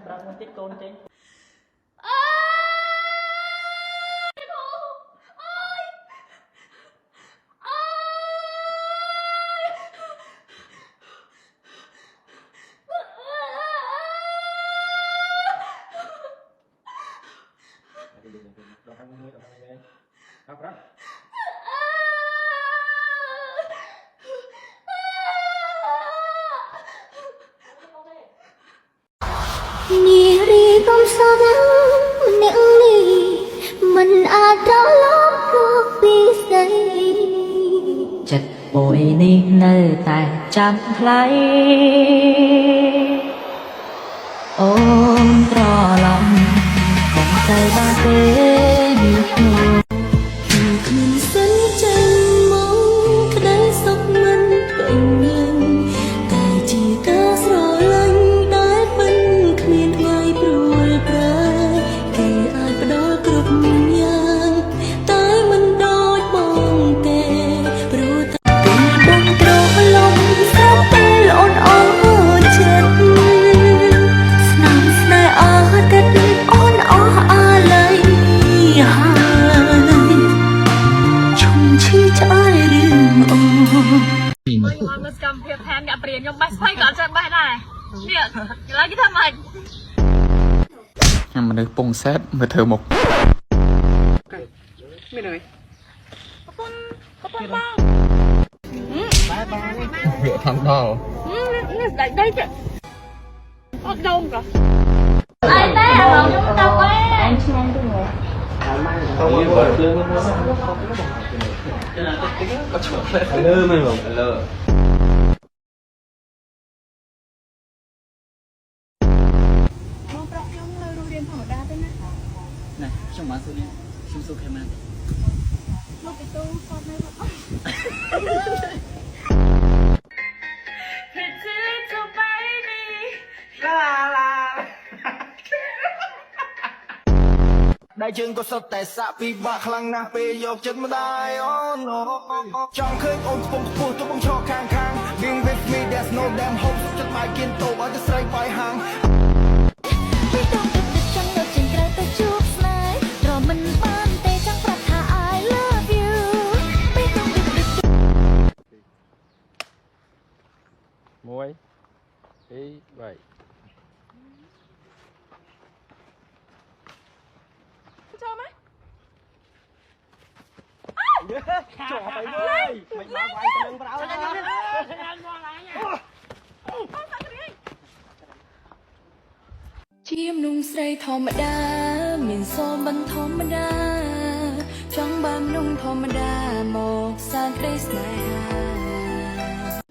ប្រាប់មួយទៀតកូនចេញដល់ខាងមួយដល់ខាងនេះប្រាប់នារីកំសាអ្នកនេះមិនអាចត្រឡប់មកពីស្ដីចិត្តមួយនេះនៅតែចាំថ្លៃអូនត្រឡប់កុំទៅបានទេមានខ្លួនគ្មានសិនចេញមកក្តីសុខមិនពេញលេញតែជាការស្រឡាញ់ដែលមិនគ្មានថ្ងៃព្រួលប្រែគេអាចផ្ដល់គ្រប់យ៉ាងតែមិនដូចបងទេព្រោះតែបងត្រឡប់ស្រាប់ពេលអូនអរចិត្តស្នាមស្នេហ៍អស់ទឹកអូនអស់អាល័យហើយឈុំឈីឆ្អើយរឿងអូនមើលសកម្មភាពផែនអ្នកព្រានខ្ញុំបេះស្ភ័យក៏អត់ចេះបេះដែរនេះឥឡូវគេធ្វើម៉េចខ្ញុំមនុស្សពងសែតមើលធ្វើមុខមានអីកប៉ុនបងវាថងដល់នេះស្ដេចដេកអត់ដងក៏អីតែអារម្មណ៍ខ្ញុំទៅអេឆ្ងាញ់ទៅមើលទៅមើលភ្លើងមើលក៏ឈប់លើមែនបងលើណាខ្ញុំមកសួរនេះខ្ញុំសួរខេម៉ានមកពីទូគាត់នៅអត់ដែលយើងក៏សុទ្ធតែសាក់ពីបាក់ខ្លាំងណាស់ពេលយកចិត្តម្ដាយអូនចង់ឃើញអូនខ្ពង់ខ្ពស់ទៅបងឈរខាង Being with me there's no damn hope ចិត្តបាយគៀនតូបឲ្យទៅស្រីបាយហាងពីតងទឹកចង់លើកចេញក្រៅទៅជួបស្នេហ៍ត្រមិនបានទេចង់ប្រាប់ថា I love you ពីតងទឹក1 2 3ចូលមកចូលទៅលើមិនមកវាយទៅនឹងប្រោជាមនុស្សស្រីធម្មតាមានសូមបន្ធម្មតាចង់បានមនុស្សធម្មតាមកសាងក្តីស្នេហា